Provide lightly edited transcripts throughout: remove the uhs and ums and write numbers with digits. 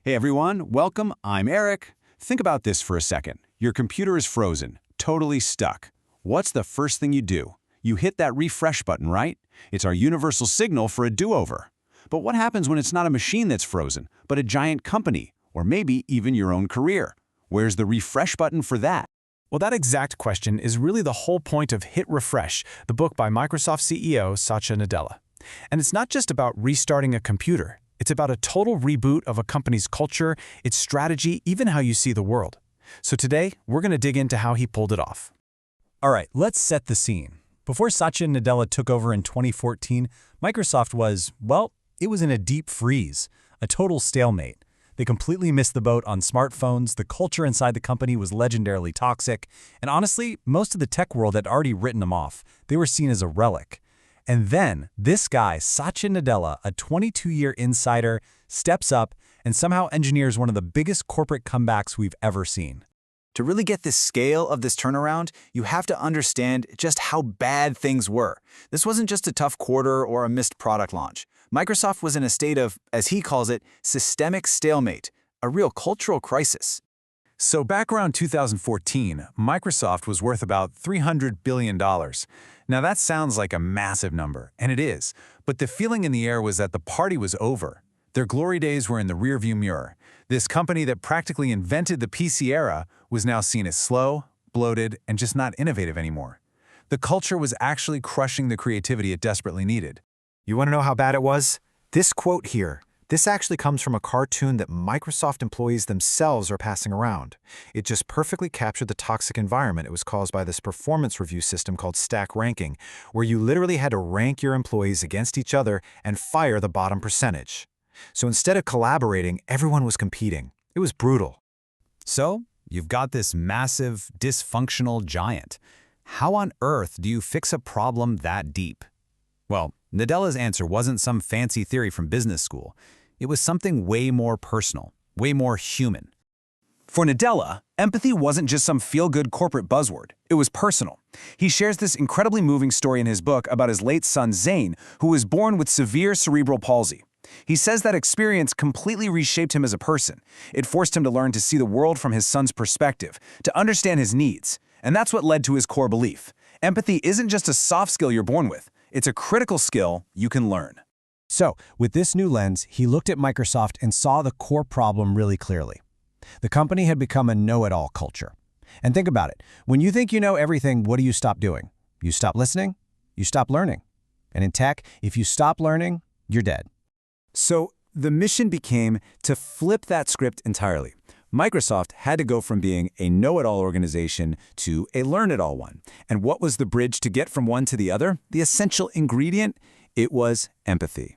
Hey everyone, welcome, I'm Eric. Think about this for a second. Your computer is frozen, totally stuck. What's the first thing you do? You hit that refresh button, right? It's our universal signal for a do-over. But what happens when it's not a machine that's frozen, but a giant company, or maybe even your own career? Where's the refresh button for that? Well, that exact question is really the whole point of Hit Refresh, the book by Microsoft CEO Satya Nadella. And it's not just about restarting a computer. It's about a total reboot of a company's culture, its strategy, even how you see the world. So today, we're going to dig into how he pulled it off. All right, let's set the scene. Before Satya Nadella took over in 2014, Microsoft was, well, it was in a deep freeze, a total stalemate. They completely missed the boat on smartphones, the culture inside the company was legendarily toxic, and honestly, most of the tech world had already written them off. They were seen as a relic. And then, this guy, Satya Nadella, a 22-year insider, steps up and somehow engineers one of the biggest corporate comebacks we've ever seen. To really get the scale of this turnaround, you have to understand just how bad things were. This wasn't just a tough quarter or a missed product launch. Microsoft was in a state of, as he calls it, systemic stalemate, a real cultural crisis. So back around 2014, Microsoft was worth about $300 billion. Now that sounds like a massive number, and it is, but the feeling in the air was that the party was over. Their glory days were in the rearview mirror. This company that practically invented the PC era was now seen as slow, bloated, and just not innovative anymore. The culture was actually crushing the creativity it desperately needed. You want to know how bad it was? This quote here. This actually comes from a cartoon that Microsoft employees themselves are passing around. It just perfectly captured the toxic environment it was caused by this performance review system called stack ranking, where you literally had to rank your employees against each other and fire the bottom percentage. So instead of collaborating, everyone was competing. It was brutal. So, you've got this massive, dysfunctional giant. How on earth do you fix a problem that deep? Well, Nadella's answer wasn't some fancy theory from business school. It was something way more personal, way more human. For Nadella, empathy wasn't just some feel-good corporate buzzword. It was personal. He shares this incredibly moving story in his book about his late son Zane, who was born with severe cerebral palsy. He says that experience completely reshaped him as a person. It forced him to learn to see the world from his son's perspective, to understand his needs. And that's what led to his core belief. Empathy isn't just a soft skill you're born with. It's a critical skill you can learn. So, with this new lens, he looked at Microsoft and saw the core problem really clearly. The company had become a know-it-all culture. And think about it. When you think you know everything, what do you stop doing? You stop listening, you stop learning. And in tech, if you stop learning, you're dead. So the mission became to flip that script entirely. Microsoft had to go from being a know-it-all organization to a learn-it-all one. And what was the bridge to get from one to the other? The essential ingredient? It was empathy.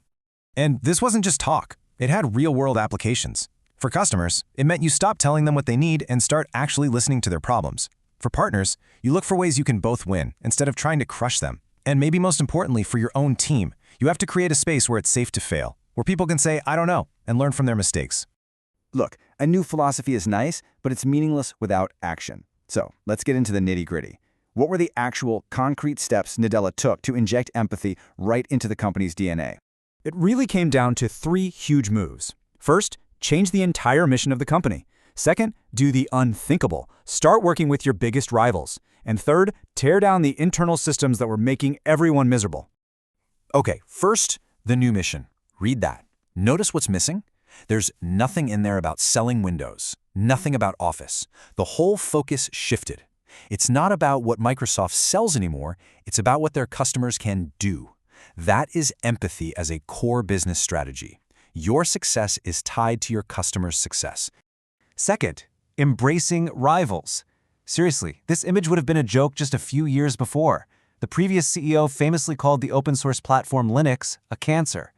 And this wasn't just talk. It had real-world applications. For customers, it meant you stop telling them what they need and start actually listening to their problems. For partners, you look for ways you can both win instead of trying to crush them. And maybe most importantly, for your own team, you have to create a space where it's safe to fail, where people can say, I don't know, and learn from their mistakes. Look, a new philosophy is nice, but it's meaningless without action. So let's get into the nitty-gritty. What were the actual concrete steps Nadella took to inject empathy right into the company's DNA? It really came down to 3 huge moves. First, change the entire mission of the company. Second, do the unthinkable. Start working with your biggest rivals. And third, tear down the internal systems that were making everyone miserable. Okay, first, the new mission. Read that. Notice what's missing? There's nothing in there about selling Windows, nothing about Office. The whole focus shifted. It's not about what Microsoft sells anymore, it's about what their customers can do. That is empathy as a core business strategy. Your success is tied to your customers' success. Second, embracing rivals. Seriously, this image would have been a joke just a few years before. The previous CEO famously called the open-source platform Linux a cancer.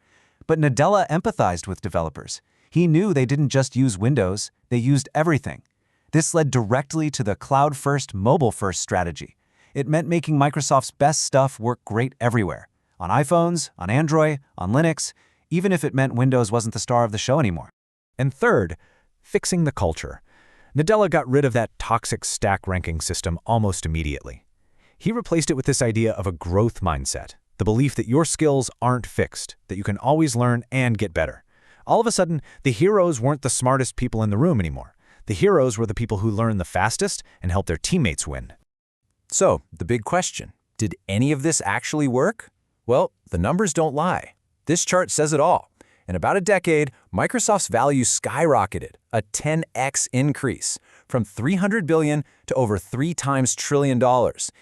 But Nadella empathized with developers. He knew they didn't just use Windows, they used everything. This led directly to the cloud-first, mobile-first strategy. It meant making Microsoft's best stuff work great everywhere. On iPhones, on Android, on Linux, even if it meant Windows wasn't the star of the show anymore. And third, fixing the culture. Nadella got rid of that toxic stack ranking system almost immediately. He replaced it with this idea of a growth mindset, the belief that your skills aren't fixed, that you can always learn and get better. All of a sudden, the heroes weren't the smartest people in the room anymore. The heroes were the people who learned the fastest and helped their teammates win. So, the big question, did any of this actually work? Well, the numbers don't lie. This chart says it all. In about a decade, Microsoft's value skyrocketed, a 10x increase, from $300 billion to over 3 times $1 trillion.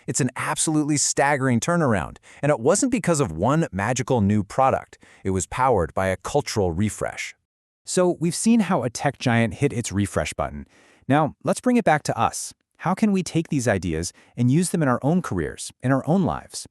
It's an absolutely staggering turnaround, and it wasn't because of one magical new product. It was powered by a cultural refresh. So we've seen how a tech giant hit its refresh button. Now, let's bring it back to us. How can we take these ideas and use them in our own careers, in our own lives?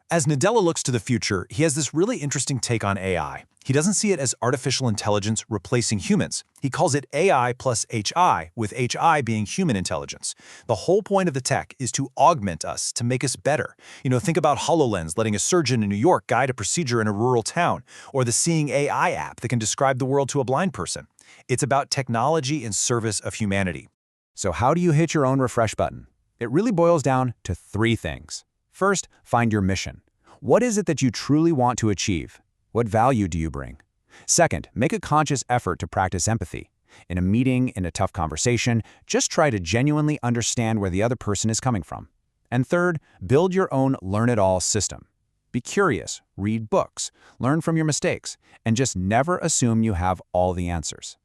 As Nadella looks to the future, he has this really interesting take on AI. He doesn't see it as artificial intelligence replacing humans. He calls it AI plus HI, with HI being human intelligence. The whole point of the tech is to augment us, to make us better. Think about HoloLens letting a surgeon in New York guide a procedure in a rural town, or the Seeing AI app that can describe the world to a blind person. It's about technology in service of humanity. So how do you hit your own refresh button? It really boils down to 3 things. First, find your mission. What is it that you truly want to achieve? What value do you bring? Second, make a conscious effort to practice empathy. In a meeting, in a tough conversation, just try to genuinely understand where the other person is coming from. And third, build your own learn-it-all system. Be curious, read books, learn from your mistakes, and just never assume you have all the answers.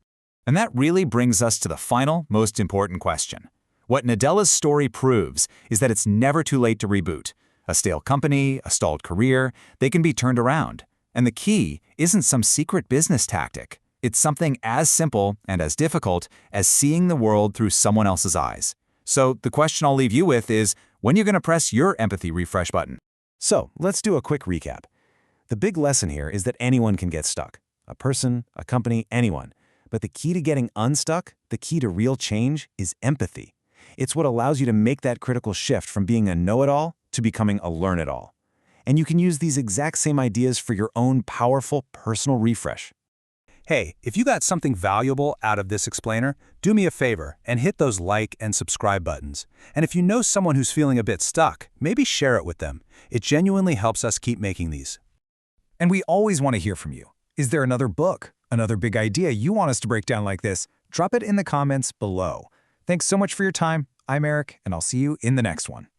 And that really brings us to the final, most important question. What Nadella's story proves is that it's never too late to reboot. A stale company, a stalled career, they can be turned around. And the key isn't some secret business tactic. It's something as simple and as difficult as seeing the world through someone else's eyes. So the question I'll leave you with is, when you're going to press your empathy refresh button? So, let's do a quick recap. The big lesson here is that anyone can get stuck. A person, a company, anyone. But the key to getting unstuck, the key to real change, is empathy. It's what allows you to make that critical shift from being a know-it-all to becoming a learn-it-all. And you can use these exact same ideas for your own powerful personal refresh. Hey, if you got something valuable out of this explainer, do me a favor and hit those like and subscribe buttons. And if you know someone who's feeling a bit stuck, maybe share it with them. It genuinely helps us keep making these. And we always want to hear from you. Is there another book, another big idea you want us to break down like this? Drop it in the comments below. Thanks so much for your time. I'm Eric, and I'll see you in the next one.